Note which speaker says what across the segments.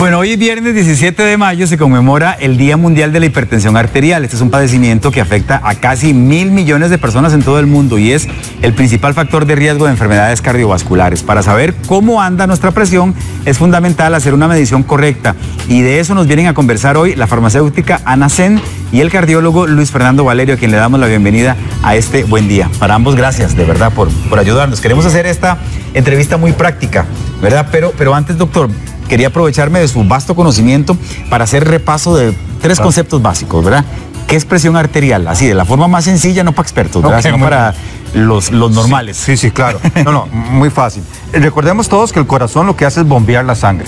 Speaker 1: Bueno, hoy es viernes 17 de mayo, se conmemora el Día Mundial de la Hipertensión Arterial. Este es un padecimiento que afecta a casi 1.000 millones de personas en todo el mundo y es el principal factor de riesgo de enfermedades cardiovasculares. Para saber cómo anda nuestra presión, es fundamental hacer una medición correcta. Y de eso nos vienen a conversar hoy la farmacéutica Ana Sen y el cardiólogo Luis Fernando Valerio, a quien le damos la bienvenida a este buen día. Para ambos, gracias, de verdad, por ayudarnos. Queremos hacer esta entrevista muy práctica, ¿verdad? Pero antes, doctor, quería aprovecharme de su vasto conocimiento para hacer repaso de tres conceptos básicos, ¿verdad? ¿Qué es presión arterial? Así, de la forma más sencilla, no para expertos, ¿verdad? Sino para los normales.
Speaker 2: Sí, claro. No, muy fácil. Recordemos todos que el corazón lo que hace es bombear la sangre.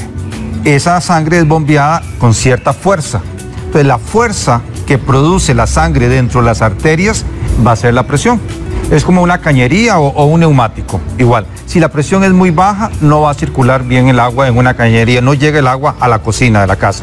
Speaker 2: Esa sangre es bombeada con cierta fuerza. Entonces, la fuerza que produce la sangre dentro de las arterias va a ser la presión. Es como una cañería o un neumático, igual. Si la presión es muy baja, no va a circular bien el agua en una cañería, no llega el agua a la cocina de la casa.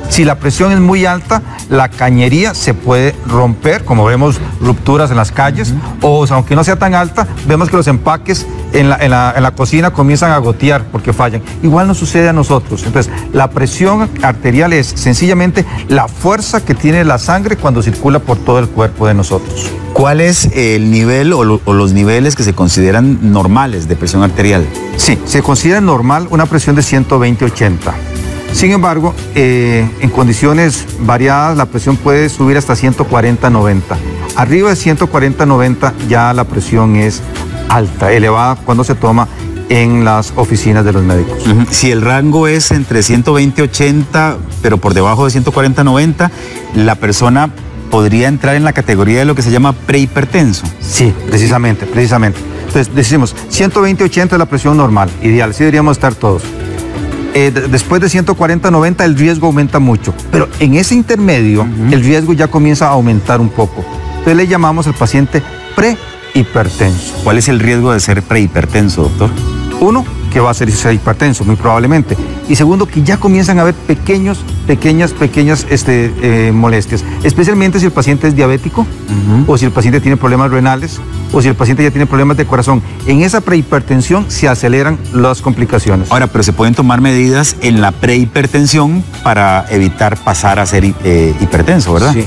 Speaker 2: Si la presión es muy alta, la cañería se puede romper, como vemos rupturas en las calles, o aunque no sea tan alta, vemos que los empaques en la cocina comienzan a gotear porque fallan. Igual nos sucede a nosotros. Entonces, la presión arterial es sencillamente la fuerza que tiene la sangre cuando circula por todo el cuerpo de nosotros.
Speaker 1: ¿Cuál es el nivel o los niveles que se consideran normales de presión arterial?
Speaker 2: Sí, se considera normal una presión de 120/80. Sin embargo, en condiciones variadas la presión puede subir hasta 140/90. Arriba de 140/90 ya la presión es alta, elevada cuando se toma en las oficinas de los médicos.
Speaker 1: Si el rango es entre 120/80, pero por debajo de 140/90, la persona podría entrar en la categoría de lo que se llama prehipertenso.
Speaker 2: Sí, precisamente. Entonces decimos 120/80 es la presión normal, ideal, sí deberíamos estar todos. Después de 140/90 el riesgo aumenta mucho, pero en ese intermedio el riesgo ya comienza a aumentar un poco. Entonces le llamamos al paciente prehipertenso.
Speaker 1: ¿Cuál es el riesgo de ser prehipertenso, doctor?
Speaker 2: Uno, que va a ser hipertenso, muy probablemente. Y segundo, que ya comienzan a haber pequeñas molestias, especialmente si el paciente es diabético, o si el paciente tiene problemas renales, o si el paciente ya tiene problemas de corazón. En esa prehipertensión se aceleran las complicaciones.
Speaker 1: Ahora, pero se pueden tomar medidas en la prehipertensión para evitar pasar a ser hipertenso, ¿verdad?
Speaker 2: Sí.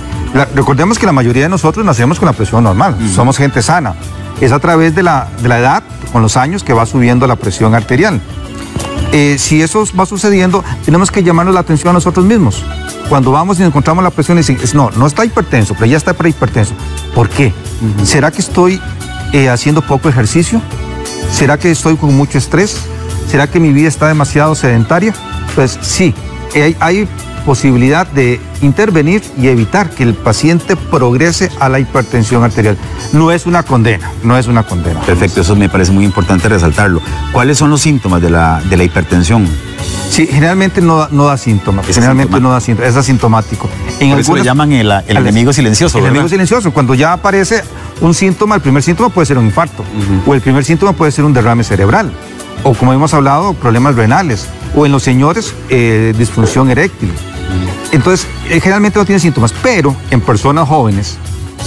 Speaker 2: Recordemos que la mayoría de nosotros nacemos con la presión normal, somos gente sana. Es a través de la edad, con los años, que va subiendo la presión arterial. Si eso va sucediendo, tenemos que llamarnos la atención a nosotros mismos. Cuando vamos y encontramos la presión y decimos, no está hipertenso, pero ya está prehipertenso. ¿Por qué? ¿Será que estoy haciendo poco ejercicio? ¿Será que estoy con mucho estrés? ¿Será que mi vida está demasiado sedentaria? Pues sí, hay posibilidad de intervenir y evitar que el paciente progrese a la hipertensión arterial. No es una condena.
Speaker 1: Perfecto, eso me parece muy importante resaltarlo. ¿Cuáles son los síntomas de la hipertensión?
Speaker 2: Sí, generalmente no da síntomas. Es asintomático.
Speaker 1: Por eso le llaman el enemigo silencioso, ¿verdad?
Speaker 2: El enemigo silencioso. Cuando ya aparece un síntoma, el primer síntoma puede ser un infarto, o el primer síntoma puede ser un derrame cerebral, o como hemos hablado, problemas renales, o en los señores, disfunción eréctil. Entonces, generalmente no tiene síntomas, pero en personas jóvenes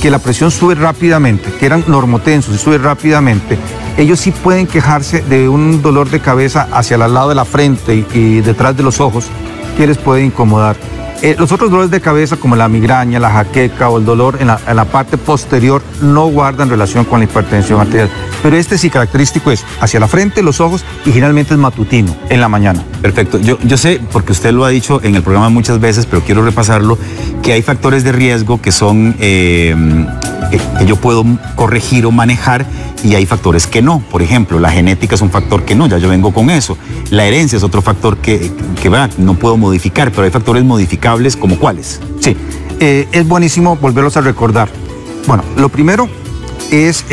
Speaker 2: que la presión sube rápidamente, que eran normotensos y sube rápidamente, ellos sí pueden quejarse de un dolor de cabeza hacia el lado de la frente y detrás de los ojos, que les puede incomodar. Los otros dolores de cabeza, como la migraña, la jaqueca o el dolor en la parte posterior, no guardan relación con la hipertensión arterial. Pero este sí característico es hacia la frente, los ojos, y generalmente es matutino, en la mañana.
Speaker 1: Perfecto. Yo sé, porque usted lo ha dicho en el programa muchas veces, pero quiero repasarlo, que hay factores de riesgo que son que yo puedo corregir o manejar, y hay factores que no. Por ejemplo, la genética es un factor que no, ya yo vengo con eso. La herencia es otro factor que no puedo modificar, pero hay factores modificables, ¿como cuáles?
Speaker 2: Sí, es buenísimo volverlos a recordar. Bueno, lo primero es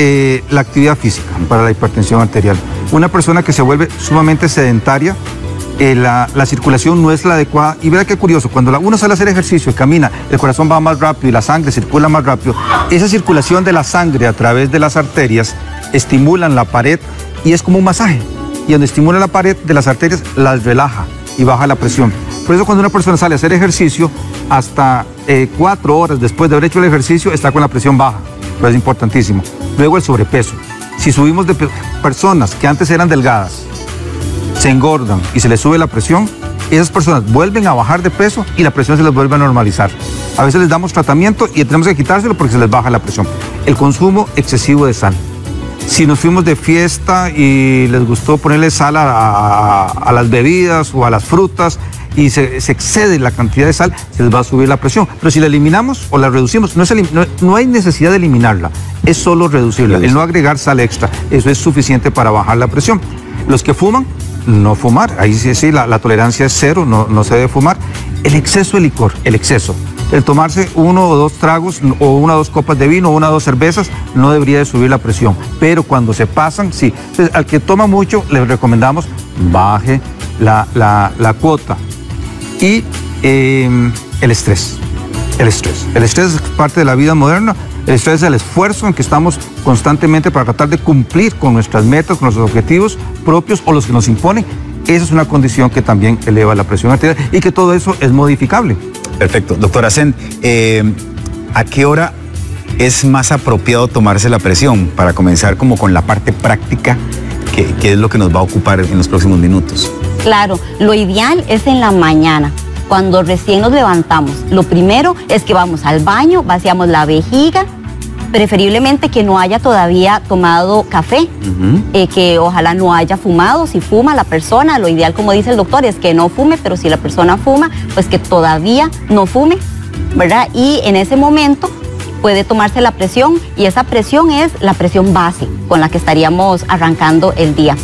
Speaker 2: la actividad física para la hipertensión arterial. Una persona que se vuelve sumamente sedentaria, la circulación no es la adecuada. Y verá qué curioso, cuando uno sale a hacer ejercicio y camina, el corazón va más rápido y la sangre circula más rápido. Esa circulación de la sangre a través de las arterias estimulan la pared y es como un masaje. Y donde estimula la pared de las arterias, las relaja y baja la presión. Por eso cuando una persona sale a hacer ejercicio, hasta 4 horas después de haber hecho el ejercicio, está con la presión baja. Pero es importantísimo. Luego el sobrepeso. Si subimos de personas que antes eran delgadas, se engordan y se les sube la presión, esas personas vuelven a bajar de peso y la presión se les vuelve a normalizar. A veces les damos tratamiento y tenemos que quitárselo porque se les baja la presión. El consumo excesivo de sal. Si nos fuimos de fiesta y les gustó ponerle sal a las bebidas o a las frutas y se excede la cantidad de sal, se les va a subir la presión. Pero si la eliminamos o la reducimos, no hay necesidad de eliminarla, es solo reducirla. El no agregar sal extra, eso es suficiente para bajar la presión. Los que fuman, no fumar. Ahí sí, la tolerancia es cero, no se debe fumar. El exceso de licor, el exceso. El tomarse 1 o 2 tragos o 1 o 2 copas de vino o 1 o 2 cervezas no debería de subir la presión. Pero cuando se pasan, sí. Entonces, al que toma mucho, les recomendamos baje la cuota. Y el estrés. El estrés es parte de la vida moderna. El estrés es el esfuerzo en que estamos constantemente para tratar de cumplir con nuestras metas, con nuestros objetivos propios o los que nos imponen. Esa es una condición que también eleva la presión arterial y que todo eso es modificable.
Speaker 1: Perfecto. Doctor Asen, ¿a qué hora es más apropiado tomarse la presión? Para comenzar como con la parte práctica, que es lo que nos va a ocupar en los próximos minutos.
Speaker 3: Claro, lo ideal es en la mañana, cuando recién nos levantamos. Lo primero es que vamos al baño, vaciamos la vejiga, preferiblemente que no haya todavía tomado café, que ojalá no haya fumado. Si fuma la persona, lo ideal, como dice el doctor, es que no fume, pero si la persona fuma, pues que todavía no fume, ¿verdad? Y en ese momento puede tomarse la presión, y esa presión es la presión base con la que estaríamos arrancando el día.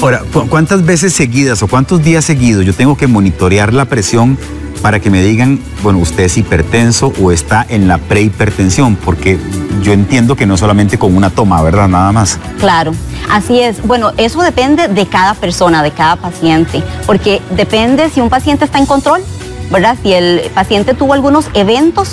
Speaker 1: Ahora, ¿cuántas veces seguidas o cuántos días seguidos yo tengo que monitorear la presión para que me digan, bueno, usted es hipertenso o está en la prehipertensión? Porque yo entiendo que no solamente con una toma, ¿verdad? Nada más.
Speaker 3: Claro, así es. Bueno, eso depende de cada persona, de cada paciente, porque depende si un paciente está en control, ¿verdad? Si el paciente tuvo algunos eventos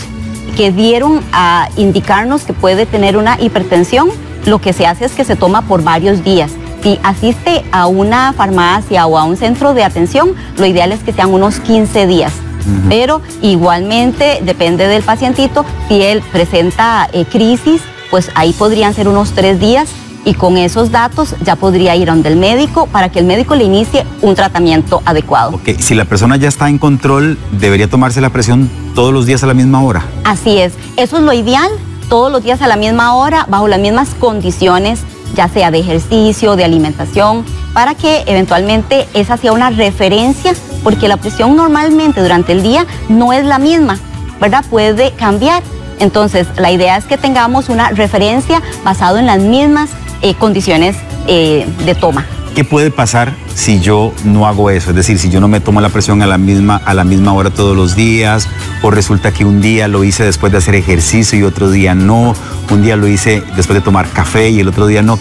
Speaker 3: que dieron a indicarnos que puede tener una hipertensión, lo que se hace es que se toma por varios días. Si asiste a una farmacia o a un centro de atención, lo ideal es que sean unos 15 días. Pero igualmente depende del pacientito. Si él presenta crisis, pues ahí podrían ser unos 3 días, y con esos datos ya podría ir a donde el médico para que el médico le inicie un tratamiento adecuado.
Speaker 1: Ok, si la persona ya está en control, ¿debería tomarse la presión todos los días a la misma hora?
Speaker 3: Así es, eso es lo ideal, todos los días a la misma hora, bajo las mismas condiciones, ya sea de ejercicio, de alimentación, para que eventualmente esa sea una referencia, porque la presión normalmente durante el día no es la misma, ¿verdad? Puede cambiar. Entonces, la idea es que tengamos una referencia basado en las mismas condiciones de toma.
Speaker 1: ¿Qué puede pasar si yo no hago eso? Es decir, si yo no me tomo la presión a la misma hora todos los días, o resulta que un día lo hice después de hacer ejercicio y otro día no, un día lo hice después de tomar café y el otro día no.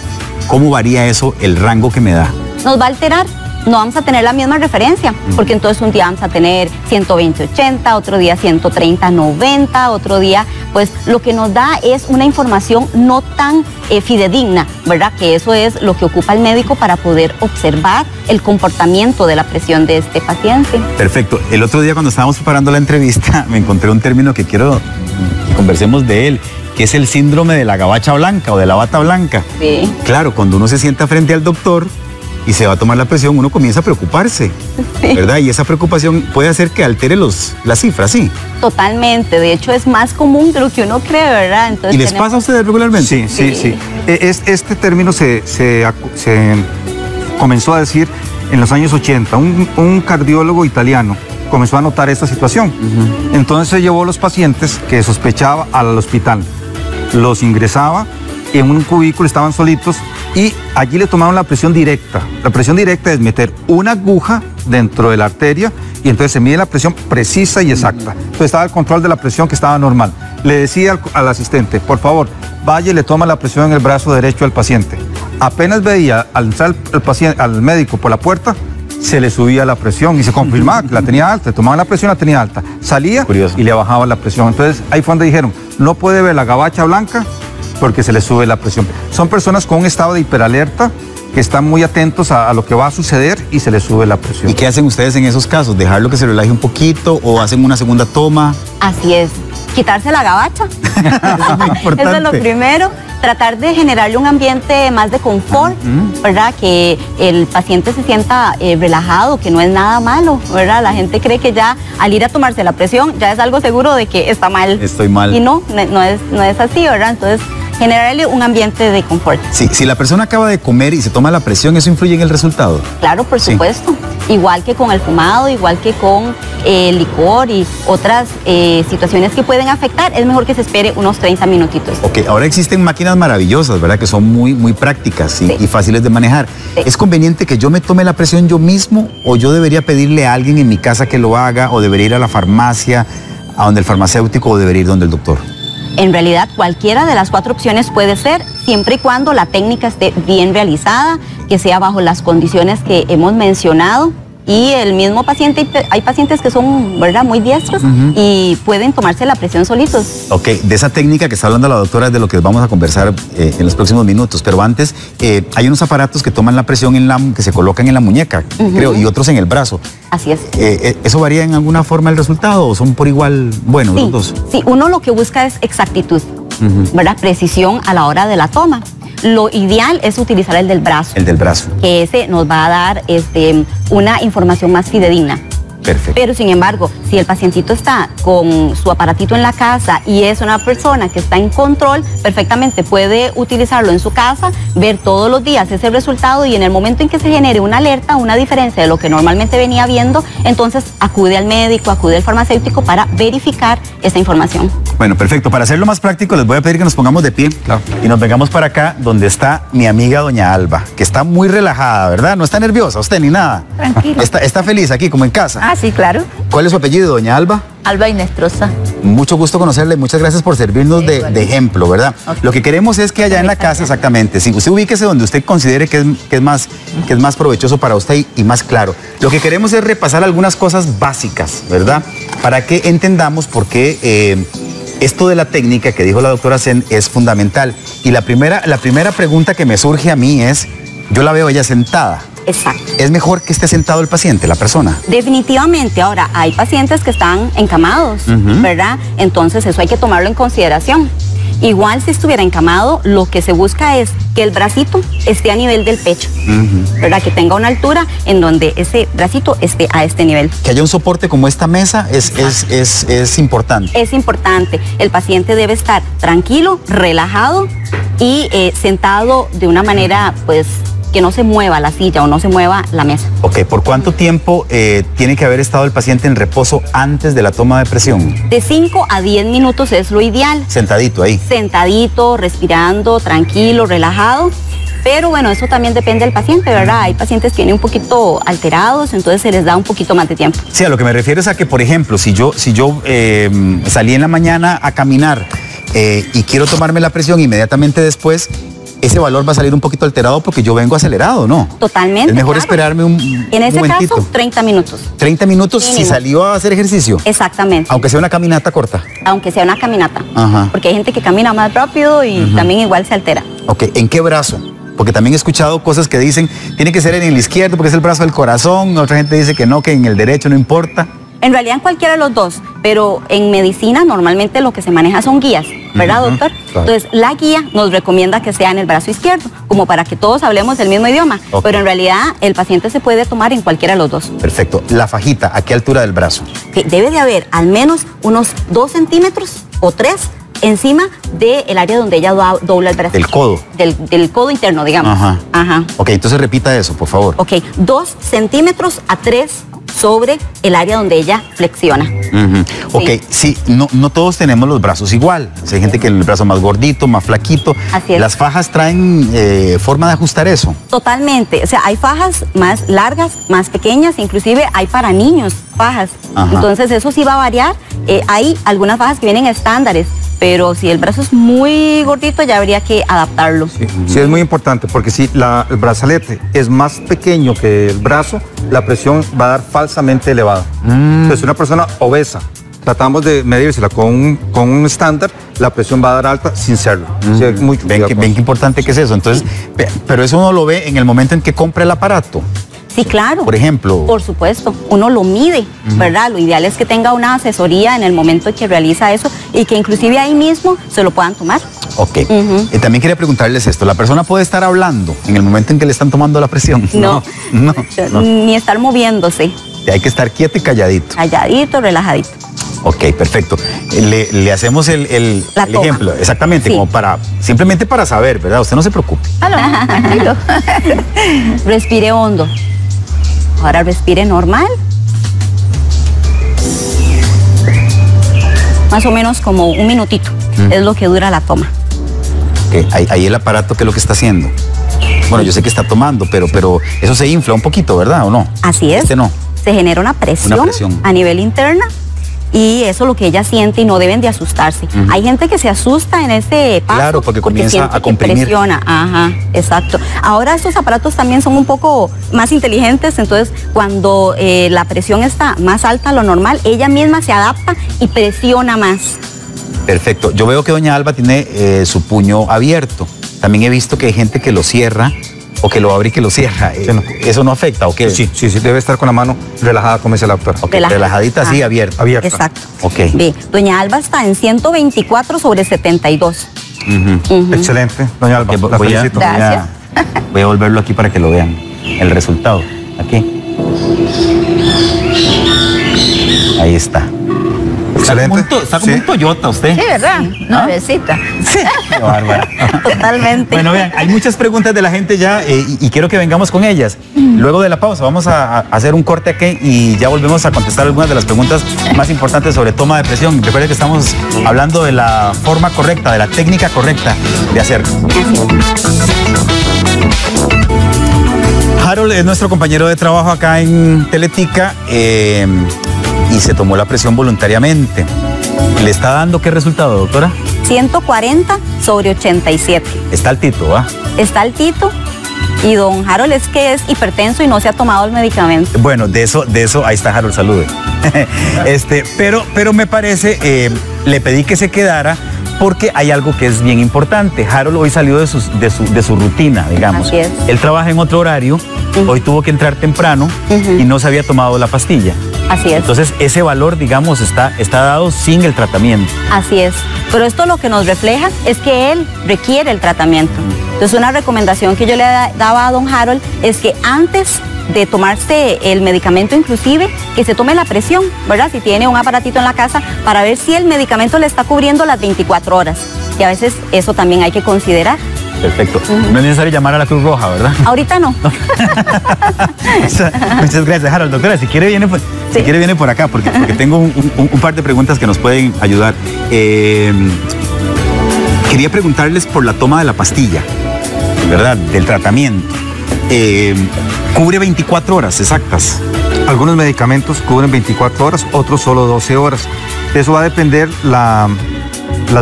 Speaker 1: ¿Cómo varía eso, el rango que me da?
Speaker 3: Nos va a alterar. No vamos a tener la misma referencia, porque entonces un día vamos a tener 120/80, otro día 130/90, otro día, pues lo que nos da es una información no tan fidedigna, ¿verdad? Que eso es lo que ocupa el médico para poder observar el comportamiento de la presión de este paciente.
Speaker 1: Perfecto. El otro día cuando estábamos preparando la entrevista me encontré un término que quiero que conversemos de él, que es el síndrome de la gabacha blanca o de la bata blanca.
Speaker 3: Sí.
Speaker 1: Claro, cuando uno se sienta frente al doctor y se va a tomar la presión, uno comienza a preocuparse, sí, ¿verdad? Y esa preocupación puede hacer que altere las cifras, ¿sí?
Speaker 3: Totalmente, de hecho es más común de lo que uno cree, ¿verdad? Entonces,
Speaker 1: ¿y les pasa a ustedes regularmente?
Speaker 2: Sí. Este término se comenzó a decir en los años 80, un cardiólogo italiano comenzó a notar esta situación. Entonces se llevó a los pacientes que sospechaba al hospital, los ingresaba en un cubículo, estaban solitos, y allí le tomaron la presión directa. La presión directa es meter una aguja dentro de la arteria y entonces se mide la presión precisa y exacta. Entonces estaba el control de la presión que estaba normal. Le decía al asistente, por favor, vaya y le toma la presión en el brazo derecho al paciente. Apenas veía al entrar al médico por la puerta, se le subía la presión y se confirmaba que la tenía alta, le tomaban la presión, la tenía alta. Salía y le bajaban la presión. Entonces ahí fue donde dijeron, no puede ver la gabacha blanca porque se le sube la presión. Son personas con un estado de hiperalerta que están muy atentos a lo que va a suceder y se les sube la presión.
Speaker 1: ¿Y qué hacen ustedes en esos casos? ¿Dejarlo que se relaje un poquito o hacen una segunda toma?
Speaker 3: Así es. quitarse la gabacha. Eso es lo primero. Tratar de generarle un ambiente más de confort, ¿verdad? Que el paciente se sienta relajado, que no es nada malo, ¿verdad? La gente cree que ya al ir a tomarse la presión ya es algo seguro de que está mal.
Speaker 1: Estoy mal.
Speaker 3: Y no es así, ¿verdad? Entonces, generarle un ambiente de confort.
Speaker 1: Sí, si la persona acaba de comer y se toma la presión, ¿eso influye en el resultado?
Speaker 3: Claro, por supuesto. Igual que con el fumado, igual que con el licor y otras situaciones que pueden afectar, es mejor que se espere unos 30 minutitos.
Speaker 1: Ok, ahora existen máquinas maravillosas, ¿verdad? Que son muy prácticas y fáciles de manejar.
Speaker 3: Sí.
Speaker 1: ¿Es conveniente que yo me tome la presión yo mismo o yo debería pedirle a alguien en mi casa que lo haga o debería ir a la farmacia, a donde el farmacéutico o debería ir donde el doctor?
Speaker 3: En realidad, cualquiera de las 4 opciones puede ser, siempre y cuando la técnica esté bien realizada, que sea bajo las condiciones que hemos mencionado. Y el mismo paciente, hay pacientes que son, ¿verdad?, muy diestros y pueden tomarse la presión solitos. Ok,
Speaker 1: de esa técnica que está hablando la doctora es de lo que vamos a conversar en los próximos minutos. Pero antes, hay unos aparatos que toman la presión que se colocan en la muñeca, creo, y otros en el brazo.
Speaker 3: Así es.
Speaker 1: ¿Eso varía en alguna forma el resultado o son por igual buenos los dos? Sí,
Speaker 3: uno lo que busca es exactitud, ¿verdad?, precisión a la hora de la toma. Lo ideal es utilizar el del brazo.
Speaker 1: El del brazo.
Speaker 3: Que ese nos va a dar una información más fidedigna.
Speaker 1: Perfecto.
Speaker 3: Pero sin embargo, si el pacientito está con su aparatito en la casa y es una persona que está en control, perfectamente puede utilizarlo en su casa, ver todos los días ese resultado y en el momento en que se genere una alerta, una diferencia de lo que normalmente venía viendo, entonces acude al médico, acude al farmacéutico para verificar esa información.
Speaker 1: Bueno, perfecto. Para hacerlo más práctico, les voy a pedir que nos pongamos de pie y nos vengamos para acá donde está mi amiga doña Alba, que está muy relajada, ¿verdad? No está nerviosa usted ni nada.
Speaker 4: Tranquila.
Speaker 1: Está feliz aquí, como en casa.
Speaker 4: Ah, sí, claro.
Speaker 1: ¿Cuál es su apellido, doña Alba?
Speaker 4: Alba Inestrosa.
Speaker 1: Mucho gusto conocerle, muchas gracias por servirnos de ejemplo, ¿verdad?
Speaker 4: Okay.
Speaker 1: Lo que queremos es que allá en la casa, exactamente, si usted ubíquese donde usted considere que es más provechoso para usted y más claro. Lo que queremos es repasar algunas cosas básicas, ¿verdad? Para que entendamos por qué esto de la técnica que dijo la doctora Sen es fundamental. Y la primera pregunta que me surge a mí es, yo la veo ella sentada.
Speaker 3: Exacto.
Speaker 1: ¿Es mejor que esté sentado el paciente, la persona?
Speaker 3: Definitivamente. Ahora, hay pacientes que están encamados, ¿verdad? Entonces eso hay que tomarlo en consideración. Igual si estuviera encamado, lo que se busca es que el bracito esté a nivel del pecho, ¿verdad? Que tenga una altura en donde ese bracito esté a este nivel.
Speaker 1: Que haya un soporte como esta mesa es importante.
Speaker 3: Es importante. El paciente debe estar tranquilo, relajado y sentado de una manera, pues, que no se mueva la silla o no se mueva la mesa.
Speaker 1: Ok, ¿por cuánto tiempo tiene que haber estado el paciente en reposo antes de la toma de presión?
Speaker 3: De 5 a 10 minutos es lo ideal.
Speaker 1: Sentadito ahí.
Speaker 3: Sentadito, respirando, tranquilo, relajado. Pero bueno, eso también depende del paciente, ¿verdad? Hay pacientes que vienen un poquito alterados, entonces se les da un poquito más de tiempo.
Speaker 1: Sí, a lo que me refiero es a que, por ejemplo, si yo salí en la mañana a caminar y quiero tomarme la presión inmediatamente después, ese valor va a salir un poquito alterado porque yo vengo acelerado, ¿no?
Speaker 3: Totalmente.
Speaker 1: Es mejor
Speaker 3: claro.
Speaker 1: esperarme
Speaker 3: en ese
Speaker 1: momentito.
Speaker 3: caso, 30 minutos.
Speaker 1: 30 minutos
Speaker 3: Mínimo.
Speaker 1: si salió a hacer ejercicio.
Speaker 3: Exactamente.
Speaker 1: Aunque sea una caminata corta.
Speaker 3: Aunque sea una caminata.
Speaker 1: Ajá.
Speaker 3: Porque hay gente que camina más rápido y también igual se altera.
Speaker 1: Ok, ¿en qué brazo? Porque también he escuchado cosas que dicen, tiene que ser en el izquierdo porque es el brazo del corazón. Otra gente dice que no, que en el derecho no importa.
Speaker 3: En realidad en cualquiera de los dos, pero en medicina normalmente lo que se maneja son guías, ¿verdad, doctor?
Speaker 1: Claro.
Speaker 3: Entonces la guía nos recomienda que sea en el brazo izquierdo, como para que todos hablemos el mismo idioma, pero en realidad el paciente se puede tomar en cualquiera de los dos.
Speaker 1: Perfecto. La fajita, ¿a qué altura del brazo?
Speaker 3: Que debe de haber al menos unos 2 centímetros o 3 encima del área donde ella dobla el brazo.
Speaker 1: Del codo.
Speaker 3: Del codo interno, digamos.
Speaker 1: Ajá. Ok, entonces repita eso, por favor.
Speaker 3: Ok, 2 centímetros a 3 sobre el área donde ella flexiona.
Speaker 1: Ok, sí, no todos tenemos los brazos igual. O sea, hay gente que el brazo más gordito, más flaquito.
Speaker 3: Así es.
Speaker 1: ¿Las fajas traen forma de ajustar eso?
Speaker 3: Totalmente. O sea, hay fajas más largas, más pequeñas, inclusive hay para niños fajas.
Speaker 1: Ajá.
Speaker 3: Entonces eso sí va a variar. Hay algunas fajas que vienen estándares, pero si el brazo es muy gordito ya habría que adaptarlo.
Speaker 2: Sí, es muy importante porque si el brazalete es más pequeño que el brazo, la presión va a dar falsamente elevada. Entonces, una persona obesa, tratamos de medírsela con un estándar, la presión va a dar alta sin serlo. Sí, es muy
Speaker 1: ven qué importante que es eso. Entonces, pero eso uno lo ve en el momento en que compra el aparato.
Speaker 3: Sí, claro.
Speaker 1: Por ejemplo.
Speaker 3: Por supuesto, uno lo mide, ¿verdad? Lo ideal es que tenga una asesoría en el momento que realiza eso y que inclusive ahí mismo se lo puedan tomar.
Speaker 1: Ok. También quería preguntarles esto. ¿La persona puede estar hablando en el momento en que le están tomando la presión?
Speaker 3: No. Ni estar moviéndose.
Speaker 1: Hay que estar quieto y calladito.
Speaker 3: Calladito, relajadito.
Speaker 1: Ok, perfecto. Le hacemos el ejemplo, exactamente, sí. Como simplemente para saber, ¿verdad? Usted no se preocupe.
Speaker 3: Tranquilo. Respire hondo. Ahora respire normal. Más o menos como un minutito. Es lo que dura la toma.
Speaker 1: Okay. Ahí el aparato, ¿qué es lo que está haciendo? Bueno, yo sé que está tomando, pero eso se infla un poquito, ¿verdad? ¿O no?
Speaker 3: Así es.
Speaker 1: No.
Speaker 3: Se genera una presión a nivel interna. Y eso es lo que ella siente y no deben de asustarse. Hay gente que se asusta en ese paso.
Speaker 1: Claro, porque comienza a comprimir.
Speaker 3: Presiona. Ajá, exacto. Ahora estos aparatos también son un poco más inteligentes, entonces cuando la presión está más alta a lo normal, ella misma se adapta y presiona más.
Speaker 1: Perfecto. Yo veo que doña Alba tiene su puño abierto. También he visto que hay gente que lo cierra o que lo abre y que lo cierra. Sí, no. ¿Eso no afecta o qué?
Speaker 2: Sí, debe estar con la mano relajada, como dice la doctora.
Speaker 1: Okay, relajadita, sí, abierta.
Speaker 3: Exacto.
Speaker 1: Ok.
Speaker 3: Ve, doña Alba está en 124/72.
Speaker 2: Excelente, doña Alba, la felicito.
Speaker 3: Gracias.
Speaker 1: Voy a volverlo aquí para que lo vean, el resultado. Aquí. Ahí está.
Speaker 2: Excelente.
Speaker 1: Está como un Toyota usted.
Speaker 4: Sí, ¿verdad? Nuevecita.
Speaker 1: Sí. Qué bárbara.
Speaker 3: Totalmente.
Speaker 1: Bueno, vean, hay muchas preguntas de la gente ya y quiero que vengamos con ellas. Luego de la pausa vamos a hacer un corte aquí y ya volvemos a contestar algunas de las preguntas más importantes sobre toma de presión. Recuerden que estamos hablando de la forma correcta, de la técnica correcta de hacerlo. Harold es nuestro compañero de trabajo acá en Teletica y se tomó la presión voluntariamente. ¿Le está dando qué resultado, doctora?
Speaker 3: 140/87.
Speaker 1: Está altito, ¿va?
Speaker 3: Está altito. Y don Harold es que es hipertenso y no se ha tomado el medicamento.
Speaker 1: Bueno, de eso, ahí está Harold, salude. Pero me parece, le pedí que se quedara porque hay algo que es bien importante. Harold hoy salió de su rutina, digamos.
Speaker 3: Así es.
Speaker 1: Él trabaja en otro horario, hoy tuvo que entrar temprano y no se había tomado la pastilla.
Speaker 3: Así es.
Speaker 1: Entonces, ese valor, digamos, está dado sin el tratamiento.
Speaker 3: Así es. Pero esto lo que nos refleja es que él requiere el tratamiento. Entonces, una recomendación que yo le daba a don Harold es que antes de tomarse el medicamento, inclusive, que se tome la presión, ¿verdad? Si tiene un aparatito en la casa, para ver si el medicamento le está cubriendo las 24 horas. Y a veces eso también hay que considerar.
Speaker 1: Perfecto. No es necesario llamar a la Cruz Roja, ¿verdad?
Speaker 3: Ahorita no.
Speaker 1: Muchas gracias, Harold. Doctora, si quiere viene por acá, porque tengo un par de preguntas que nos pueden ayudar. Quería preguntarles por la toma de la pastilla, ¿verdad? Del tratamiento. ¿Cubre 24 horas exactas?
Speaker 2: Algunos medicamentos cubren 24 horas, otros solo 12 horas. Eso va a depender las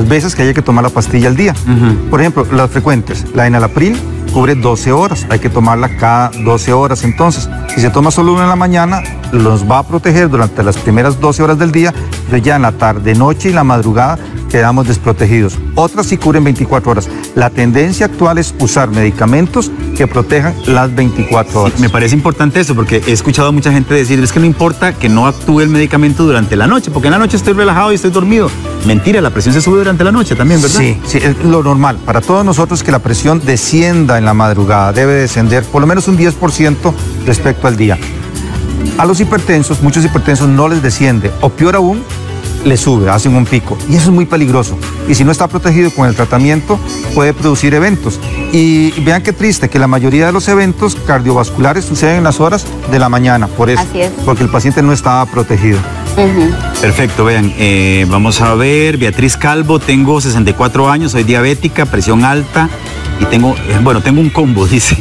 Speaker 2: veces que haya que tomar la pastilla al día. Por ejemplo, las frecuentes, la enalapril cubre 12 horas, hay que tomarla cada 12 horas. Entonces, si se toma solo una en la mañana, los va a proteger durante las primeras 12 horas del día, pero ya en la tarde, noche y la madrugada quedamos desprotegidos. Otras sí cubren 24 horas. La tendencia actual es usar medicamentos que protejan las 24 horas.
Speaker 1: Sí, me parece importante eso, porque he escuchado a mucha gente decir, es que no importa que no actúe el medicamento durante la noche, porque en la noche estoy relajado y estoy dormido. Mentira, la presión se sube durante la noche también, ¿verdad?
Speaker 2: Sí, es lo normal. Para todos nosotros que la presión descienda en la madrugada, debe descender por lo menos un 10% respecto al día. A los hipertensos, muchos hipertensos no les desciende, o peor aún, les sube, hacen un pico, y eso es muy peligroso. Y si no está protegido con el tratamiento, puede producir eventos. Y vean qué triste, que la mayoría de los eventos cardiovasculares suceden en las horas de la mañana, por eso,
Speaker 3: así es, porque
Speaker 2: el paciente no estaba protegido.
Speaker 1: Perfecto, vean, vamos a ver, Beatriz Calvo, tengo 64 años, soy diabética, presión alta y tengo un combo, dice.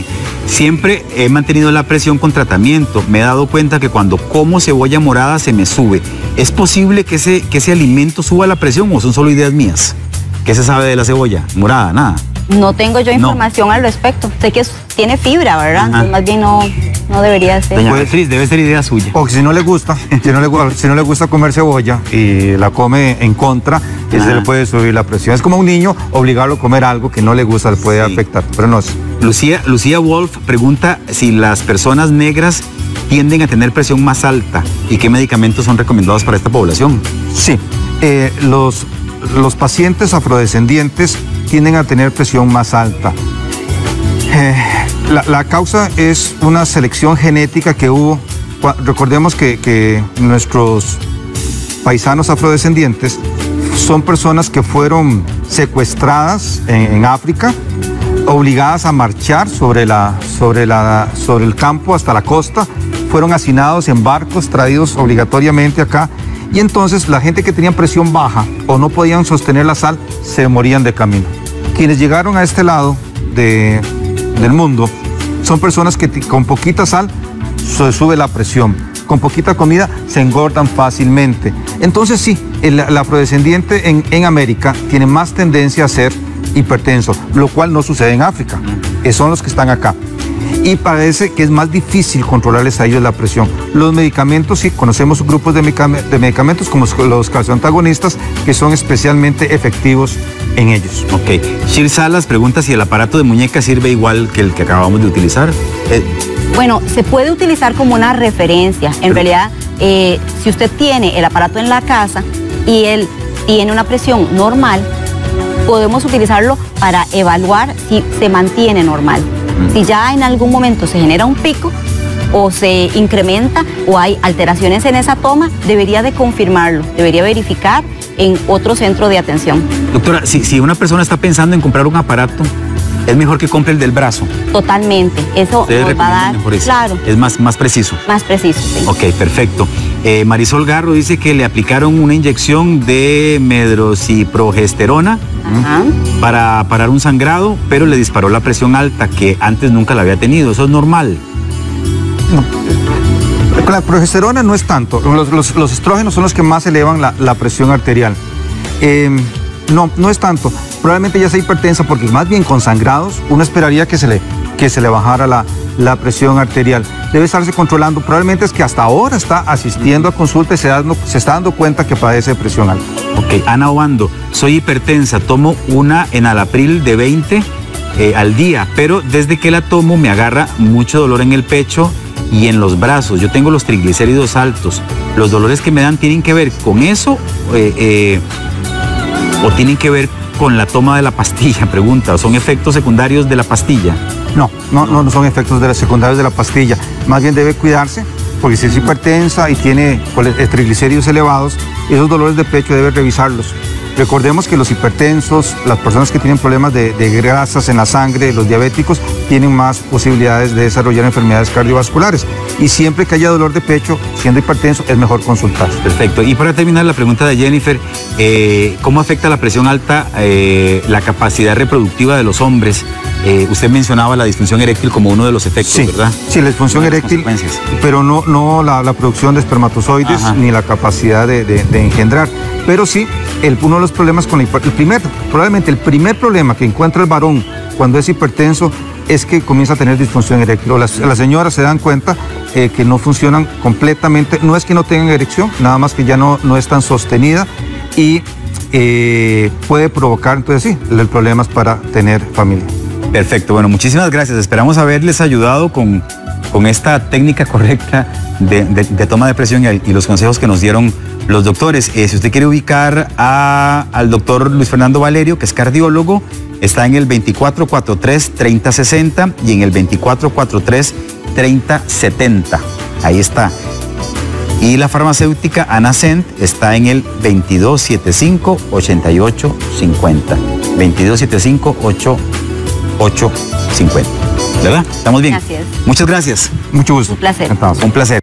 Speaker 1: Siempre he mantenido la presión con tratamiento. Me he dado cuenta que cuando como cebolla morada se me sube. ¿Es posible que ese alimento suba la presión o son solo ideas mías? ¿Qué se sabe de la cebolla morada? Nada.
Speaker 3: No tengo yo información al respecto. Sé que tiene fibra, ¿verdad? Entonces, más bien no debería ser.
Speaker 1: Doña Beatriz, debe ser idea suya.
Speaker 2: O si no le gusta, si no le gusta comer cebolla y la come en contra, se le puede subir la presión. Es como un niño, obligarlo a comer algo que no le gusta, le puede afectar, pero no es.
Speaker 1: Lucía Wolf pregunta si las personas negras tienden a tener presión más alta y qué medicamentos son recomendados para esta población.
Speaker 2: Sí, los pacientes afrodescendientes tienden a tener presión más alta. La causa es una selección genética que hubo. Recordemos que nuestros paisanos afrodescendientes son personas que fueron secuestradas en África, obligadas a marchar sobre el campo hasta la costa, fueron hacinados en barcos, traídos obligatoriamente acá, y entonces la gente que tenía presión baja o no podían sostener la sal, se morían de camino. Quienes llegaron a este lado del mundo son personas que con poquita sal se sube la presión, con poquita comida se engordan fácilmente. Entonces sí, el afrodescendiente en América tiene más tendencia a ser hipertenso, lo cual no sucede en África, son los que están acá. Y parece que es más difícil controlarles a ellos la presión. Los medicamentos, sí, conocemos grupos de medicamentos como los calcioantagonistas que son especialmente efectivos en ellos.
Speaker 1: Ok. Shir Salas pregunta si el aparato de muñeca sirve igual que el que acabamos de utilizar.
Speaker 3: Bueno, se puede utilizar como una referencia. En realidad, si usted tiene el aparato en la casa y él tiene una presión normal, podemos utilizarlo para evaluar si se mantiene normal. Si ya en algún momento se genera un pico o se incrementa o hay alteraciones en esa toma, debería de confirmarlo, debería verificar en otro centro de atención.
Speaker 1: Doctora, si una persona está pensando en comprar un aparato, es mejor que compre el del brazo.
Speaker 3: Totalmente, eso nos va a dar,
Speaker 1: mejor ese.
Speaker 3: Claro.
Speaker 1: Es más preciso.
Speaker 3: Más preciso, sí.
Speaker 1: Ok, perfecto. Marisol Garro dice que le aplicaron una inyección de medroxiprogesterona para parar un sangrado, pero le disparó la presión alta que antes nunca la había tenido. ¿Eso es normal?
Speaker 2: No. Con la progesterona no es tanto. Los estrógenos son los que más elevan la presión arterial. No es tanto. Probablemente ya sea hipertensa porque más bien con sangrados uno esperaría que se le bajara la presión arterial. Debe estarse controlando. Probablemente es que hasta ahora está asistiendo a consulta y se está dando cuenta que padece de presión alta.
Speaker 1: Ok, Ana Obando, soy hipertensa, tomo una enalapril de 20 al día, pero desde que la tomo me agarra mucho dolor en el pecho y en los brazos. Yo tengo los triglicéridos altos. ¿Los dolores que me dan tienen que ver con eso o tienen que ver con la toma de la pastilla? Pregunta, ¿son efectos secundarios de la pastilla?
Speaker 2: No son efectos secundarios de la pastilla. Más bien debe cuidarse, porque si es hipertensa y tiene triglicéridos elevados, esos dolores de pecho debe revisarlos. Recordemos que los hipertensos, las personas que tienen problemas de grasas en la sangre, los diabéticos, tienen más posibilidades de desarrollar enfermedades cardiovasculares. Y siempre que haya dolor de pecho, siendo hipertenso, es mejor consultar.
Speaker 1: Perfecto. Y para terminar, la pregunta de Jennifer, ¿cómo afecta la presión alta la capacidad reproductiva de los hombres? Usted mencionaba la disfunción eréctil como uno de los efectos,
Speaker 2: sí,
Speaker 1: ¿verdad?
Speaker 2: Sí, la disfunción eréctil, pero no la producción de espermatozoides. Ajá. Ni la capacidad de engendrar. Pero sí, uno de los problemas con probablemente el primer problema que encuentra el varón cuando es hipertenso es que comienza a tener disfunción eréctil. Las señoras se dan cuenta que no funcionan completamente. No es que no tengan erección, nada más que ya no es tan sostenida y puede provocar, entonces sí, problemas para tener familia.
Speaker 1: Perfecto, bueno, muchísimas gracias. Esperamos haberles ayudado con esta técnica correcta de toma de presión y los consejos que nos dieron los doctores. Si usted quiere ubicar al doctor Luis Fernando Valerio, que es cardiólogo, está en el 2443-3060 y en el 2443-3070. Ahí está. Y la farmacéutica Anacent está en el 2275-8850. 2275-8850. ¿Verdad? ¿Estamos bien?
Speaker 3: Gracias.
Speaker 1: Muchas gracias.
Speaker 2: Mucho gusto.
Speaker 3: Un placer.
Speaker 2: Entonces.
Speaker 1: Un placer.